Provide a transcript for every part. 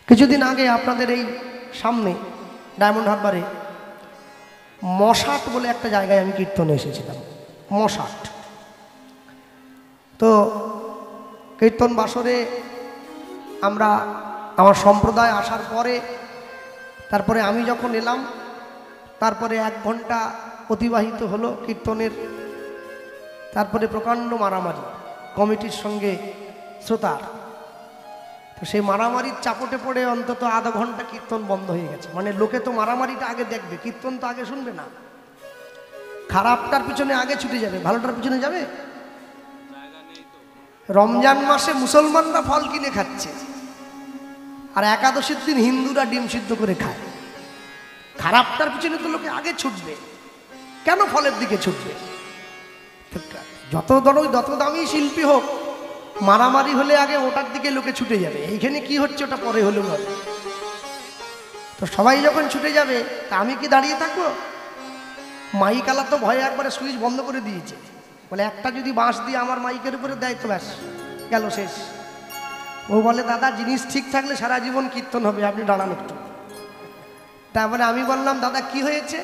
কিছুদিন আগে আপনাদের এই সামনে ডায়মন্ড হারবারে মশাট বলে একটা জায়গায় আমি কীর্তনে এসেছিলাম। মশাট তো কীর্তন বাসরে আমরা আমার সম্প্রদায় আসার পরে তারপরে আমি যখন এলাম তারপরে 1 ঘন্টা অতিবাহিত হলো কীর্তনের। তারপরে প্রকাণ্ড মারামারি কমিটির সঙ্গে শ্রোতার। তো সেই মারামারির চাপটে পড়ে অন্তত আধা ঘন্টা কীর্তন বন্ধ হয়ে গেছে। মানে লোকে তো মারামারিটা আগে দেখবে, কীর্তন তো আগে শুনবে না। খারাপটার পিছনে আগে ছুটে যাবে, ভালোটার পিছনে যাবে। রমজান মাসে মুসলমানরা ফল কিনে খাচ্ছে আর একাদশীর দিন হিন্দুরা ডিম সিদ্ধ করে খায়। খারাপটার পিছনে তো লোকে আগে ছুটবে, কেন ফলের দিকে ছুটবে? যত দামি শিল্পী হোক, মারামারি হলে আগে ওটার দিকে লোকে ছুটে যাবে। এইখানে কি হচ্ছে ওটা পরে হলো না। তো সবাই যখন ছুটে যাবে তা আমি কি দাঁড়িয়ে থাকবো? মাইকালা তো ভয়ে একবারে সুইচ বন্ধ করে দিয়েছে, বলে একটা যদি বাঁশ দিয়ে আমার মাইকের উপরে দেয় তো ব্যাস গেল, শেষ। ও বলে দাদা জিনিস ঠিক থাকলে সারা জীবন কীর্তন হবে, আপনি দাঁড়ান একটু। তারপরে আমি বললাম দাদা কি হয়েছে?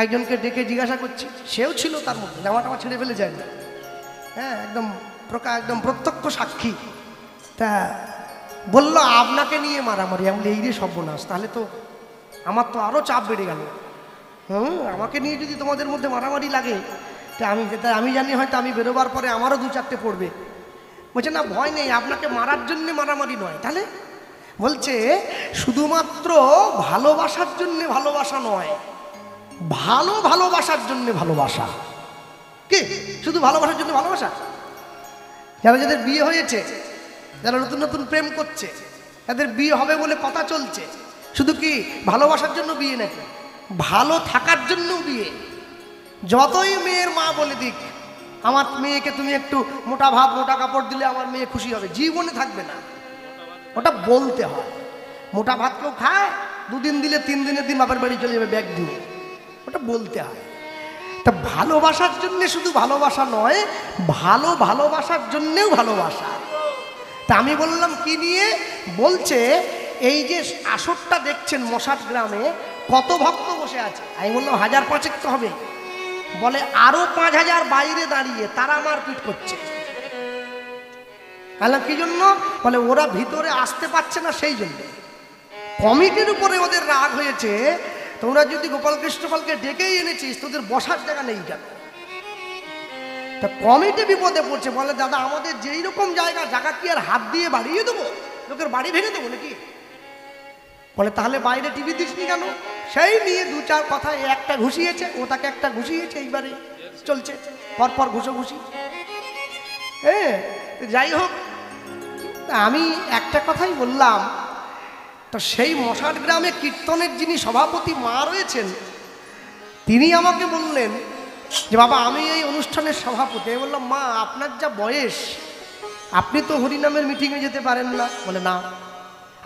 একজনকে ডেকে জিজ্ঞাসা করছি, সেও ছিল তার মধ্যে, জামাটামা ছেড়ে ফেলে যায় না, হ্যাঁ একদম প্রত্যক্ষ সাক্ষী। তা বললো আপনাকে নিয়ে মারামারি। আমি বলি এই রে সর্বনাশ, তাহলে তো আমার তো আরও চাপ বেড়ে গেল। আমাকে নিয়ে যদি তোমাদের মধ্যে মারামারি লাগে তা আমি জানি হয়তো আমি বেরোবার পরে আমারও 2-4টে পড়বে। বলছে না ভয় নেই, আপনাকে মারার জন্যে মারামারি নয়। তাহলে বলছে শুধুমাত্র ভালোবাসার জন্যে ভালোবাসা নয়, ভালোবাসার জন্যে ভালোবাসা। কি শুধু ভালোবাসার জন্য ভালোবাসা? যাদের বিয়ে হয়েছে, যারা নতুন নতুন প্রেম করছে, তাদের বিয়ে হবে বলে কথা চলছে, শুধু কি ভালোবাসার জন্য বিয়ে নাকি? ভালো থাকার জন্যও বিয়ে। যতই মেয়ের মা বলে দিক আমার মেয়েকে তুমি একটু মোটা ভাত মোটা কাপড় দিলে আমার মেয়ে খুশি হবে, জীবনে থাকবে না। ওটা বলতে হয়। মোটা ভাত কেউ খায়, 2 দিন দিলে 3 দিনের দিন বাপের বাড়ি চলে যাবে ব্যাগ দিয়ে, ওটা বলতে হয়। তা ভালোবাসার জন্যে শুধু ভালোবাসা নয়, ভালোবাসার জন্যেও ভালোবাসা। তা আমি বললাম কি নিয়ে? বলছে এই যে আসরটা দেখছেন মশাট গ্রামে কত ভক্ত বসে আছে। আমি বললাম 1000-5 তো হবে। বলে আরো 5000 বাইরে দাঁড়িয়ে তারা মারপিট করছে। বললাম কি জন্য? বলে ওরা ভিতরে আসতে পারছে না, সেই জন্য। কমিটির উপরে ওদের রাগ হয়েছে, তোমরা যদি গোপালকৃষ্ণ পালকে ডেকেই এনেছিস তোদের বসার জায়গা নেই কেন? তা কমিটি বিপদে পড়ছে। বলে দাদা আমাদের যেই রকম জায়গা কি আর হাত দিয়ে বাড়িয়ে দেবো? লোকের বাড়ি ভেঙে দেবো নাকি? বলে তাহলে বাইরে টিভি দিসনি কেন? সেই নিয়ে 2-4 কথায় একটা ঘুষিয়েছে, ও তাকে একটা ঘুষিয়েছে, এইবারে চলছে পরপর ঘুষি। যাই হোক, আমি একটা কথাই বললাম। তো সেই মশাট গ্রামে কীর্তনের যিনি সভাপতি মা রয়েছেন, তিনি আমাকে বললেন যে বাবা আমি এই অনুষ্ঠানের সভাপতি। আমি বললাম মা আপনার যা বয়স, আপনি তো হরিনামের মিটিংয়ে যেতে পারেন না। বলে না।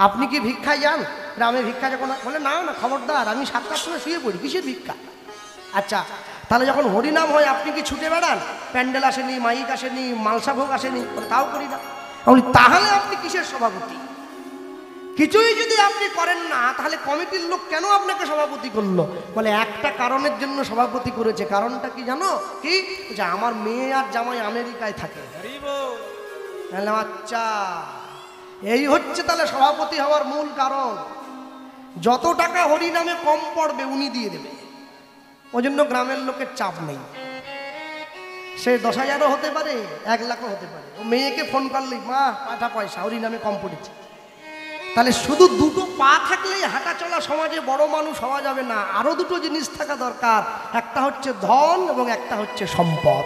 আপনি কি ভিক্ষায় যান? গ্রামে ভিক্ষা যখন বলে না না খবরদার, আমি 7টার সময় শুয়ে পড়ি, কিসের ভিক্ষা? আচ্ছা তাহলে যখন হরিনাম হয় আপনি কি ছুটে বেড়ান? প্যান্ডেল আসেনি, মাইক আসেনি, মালসা ভোগ আসেনি? তাও করি না। বলি তাহলে আপনি কিসের সভাপতি? কিছুই যদি আপনি করেন না তাহলে কমিটির লোক কেন আপনাকে সভাপতি করলো? বলে একটা কারণের জন্য সভাপতি করেছে। কারণটা কি জানো? কি? যে আমার মেয়ে আর জামাই আমেরিকায় থাকে। আচ্ছা এই হচ্ছে তাহলে সভাপতি হওয়ার মূল কারণ। যত টাকা হরিনামে কম পড়বে উনি দিয়ে দেবে, ওই জন্য গ্রামের লোকের চাপ নেই। সে 10,000ও হতে পারে, 1 লাখও হতে পারে। ও মেয়েকে ফোন করলেই মা পাঠা পয়সা, হরিনামে কম পড়েছে। তাহলে শুধু 2টো পা থাকলেই হাঁটা চলা সমাজে বড় মানুষ হওয়া যাবে না, আরো 2টো জিনিস থাকা দরকার। একটা হচ্ছে ধন এবং একটা হচ্ছে সম্পদ।